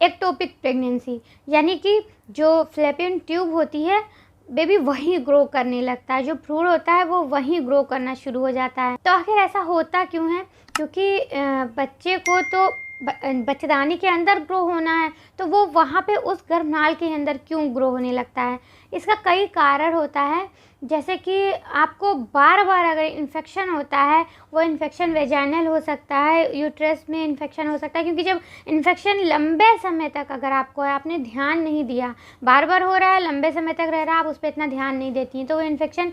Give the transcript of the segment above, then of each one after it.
Ectopic pregnancy, यानी कि जो फ़्लैपियन ट्यूब होती है बेबी वहीं ग्रो करने लगता है, जो भ्रूण होता है वो वहीं ग्रो करना शुरू हो जाता है। तो आखिर ऐसा होता क्यों है? क्योंकि बच्चे को तो बच्चेदानी के अंदर ग्रो होना है, तो वो वहाँ पे उस गर्भनाल के अंदर क्यों ग्रो होने लगता है? इसका कई कारण होता है, जैसे कि आपको बार-बार अगर इन्फेक्शन होता है, वो इन्फेक्शन वेजाइनल हो सकता है, यूट्रस में इन्फेक्शन हो सकता है, क्योंकि जब इन्फेक्शन लंबे समय तक अगर आपको है, आपने ध्यान नहीं दिया, बार-बार हो रहा है, लंबे समय तक रह रहा है, आप उस पे इतना ध्यान नहीं देती हैं, तो वो इन्फेक्शन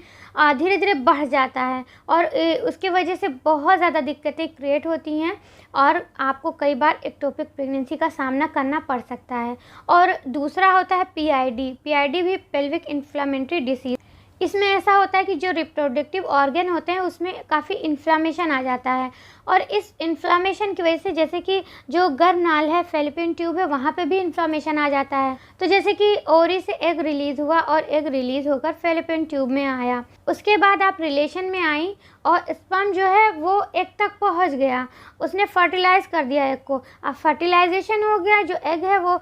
धीरे-धीरे बढ़ जाता है और उसकी वजह से बहुत ज़्यादा दिक्कतें क्रिएट होती हैं और आपको कई बार एक्टोपिक प्रेगनेंसी का सामना करना पड़ सकता है। और दूसरा होता है पीआईडी। पीआईडी भी पेल्विक इन्फ्लेमेटरी डिसीज़। इसमें ऐसा होता है कि जो रिप्रोडक्टिव ऑर्गन होते हैं उसमें काफ़ी इन्फ्लेमेशन आ जाता है और इस इन्फ्लेमेशन की वजह से जैसे कि जो गर्भनाल है, फैलोपियन ट्यूब है, वहाँ पे भी इन्फ्लेमेशन आ जाता है। तो जैसे कि ओवरी से एग रिलीज़ हुआ और एग रिलीज़ होकर फैलोपियन ट्यूब में आया, उसके बाद आप रिलेशन में आई और स्पर्म जो है वो एग तक पहुँच गया, उसने फर्टिलाइज़ कर दिया एग को। अब फर्टिलाइजेशन हो गया, जो एग है वो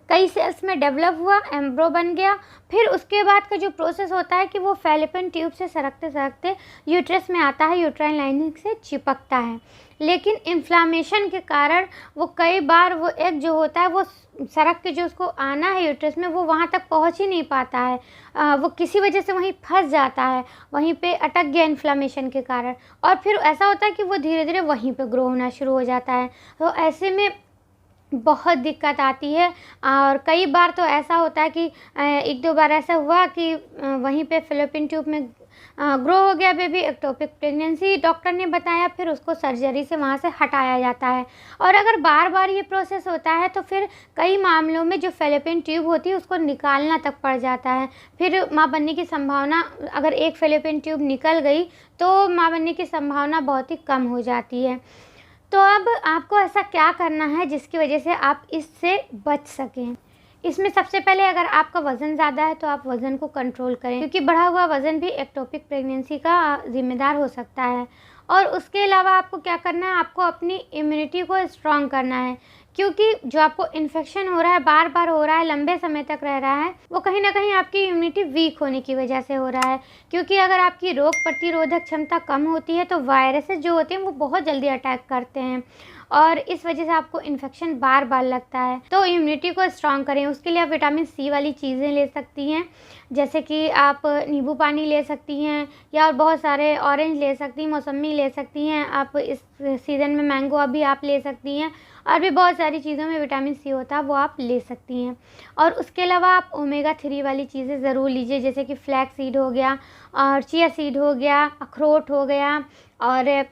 कई सेल्स में डेवलप हुआ, एम्ब्रो बन गया। फिर उसके बाद का जो प्रोसेस होता है कि वो फैलोपियन ट्यूब से सरकते सरकते यूट्रस में आता है, यूट्राइन लाइनिंग से चिपकता है। लेकिन इन्फ्लामेशन के कारण वो कई बार वो एग जो होता है वो सरक के जो उसको आना है यूट्रस में, वो वहाँ तक पहुँच ही नहीं पाता है। वो किसी वजह से वहीं फंस जाता है, वहीं पे अटक गया इन्फ्लामेशन के कारण और फिर ऐसा होता है कि वो धीरे धीरे वहीं पे ग्रो होना शुरू हो जाता है। तो ऐसे में बहुत दिक्कत आती है और कई बार तो ऐसा होता है कि 1-2 बार ऐसा हुआ कि वहीं पे फैलोपियन ट्यूब में ग्रो हो गया बेबी, एक्टोपिक प्रेगनेंसी डॉक्टर ने बताया, फिर उसको सर्जरी से वहाँ से हटाया जाता है। और अगर बार-बार ये प्रोसेस होता है तो फिर कई मामलों में जो फैलोपियन ट्यूब होती है उसको निकालना तक पड़ जाता है। फिर माँ बनने की संभावना, अगर एक फैलोपियन ट्यूब निकल गई तो माँ बनने की संभावना बहुत ही कम हो जाती है। तो अब आपको ऐसा क्या करना है जिसकी वजह से आप इससे बच सकें? इसमें सबसे पहले अगर आपका वज़न ज़्यादा है तो आप वज़न को कंट्रोल करें, क्योंकि बढ़ा हुआ वज़न भी एक्टोपिक प्रेगनेंसी का ज़िम्मेदार हो सकता है। और उसके अलावा आपको क्या करना है, आपको अपनी इम्यूनिटी को स्ट्रॉन्ग करना है, क्योंकि जो आपको इन्फेक्शन हो रहा है, बार-बार हो रहा है, लंबे समय तक रह रहा है, वो कहीं न कहीं आपकी इम्यूनिटी वीक होने की वजह से हो रहा है। क्योंकि अगर आपकी रोग प्रतिरोधक क्षमता कम होती है तो वायरसेस जो होते हैं वो बहुत जल्दी अटैक करते हैं और इस वजह से आपको इन्फेक्शन बार-बार लगता है। तो इम्यूनिटी को स्ट्रॉन्ग करें, उसके लिए आप विटामिन सी वाली चीज़ें ले सकती हैं, जैसे कि आप नींबू पानी ले सकती हैं या और बहुत सारे ऑरेंज ले सकती हैं, मौसम्मी ले सकती हैं, आप इस सीज़न में मैंगो अभी आप ले सकती हैं और भी बहुत सारी चीज़ों में विटामिन सी होता है, वो आप ले सकती हैं। और उसके अलावा आप ओमेगा 3 वाली चीज़ें ज़रूर लीजिए, जैसे कि फ्लैक्स सीड हो गया और चिया सीड हो गया, अखरोट हो गया और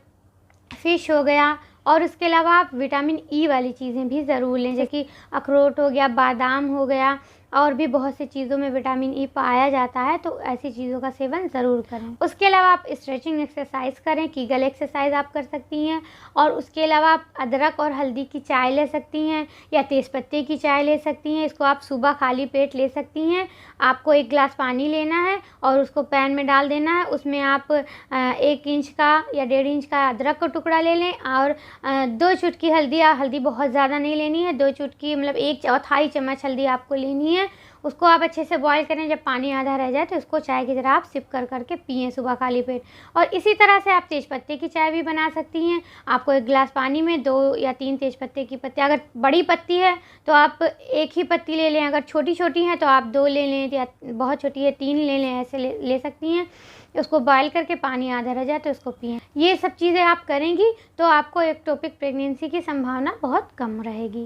फ़िश हो गया। और उसके अलावा आप विटामिन ई वाली चीज़ें भी ज़रूर लें, जैसे कि अखरोट हो गया, बादाम हो गया और भी बहुत सी चीज़ों में विटामिन ई पाया जाता है, तो ऐसी चीज़ों का सेवन ज़रूर करें। उसके अलावा आप स्ट्रेचिंग एक्सरसाइज करें, कीगल एक्सरसाइज आप कर सकती हैं और उसके अलावा आप अदरक और हल्दी की चाय ले सकती हैं या तेज़पत्ते की चाय ले सकती हैं। इसको आप सुबह खाली पेट ले सकती हैं। आपको 1 गिलास पानी लेना है और उसको पैन में डाल देना है, उसमें आप 1 इंच का या 1.5 इंच का अदरक का टुकड़ा ले लें और 2 चुटकी हल्दी, हल्दी बहुत ज़्यादा नहीं लेनी है, 2 चुटकी मतलब 1/4 चम्मच हल्दी आपको लेनी है। उसको आप अच्छे से बॉईल करें, जब पानी आधा रह जाए तो इसको चाय की तरह आप सिप कर करके पिएँ सुबह खाली पेट। और इसी तरह से आप तेज़पत्ते की चाय भी बना सकती हैं। आपको 1 गिलास पानी में 2 या 3 तेज़पत्ते की पत्तियाँ, अगर बड़ी पत्ती है तो आप 1 ही पत्ती ले लें, अगर छोटी-छोटी हैं तो आप 2 ले लें या बहुत छोटी है 3 ले लें, ऐसे ले सकती हैं। उसको बॉयल करके पानी आधा रह जाए तो उसको पिएँ। ये सब चीज़ें आप करेंगी तो आपको एक्टोपिक प्रेगनेंसी की संभावना बहुत कम रहेगी।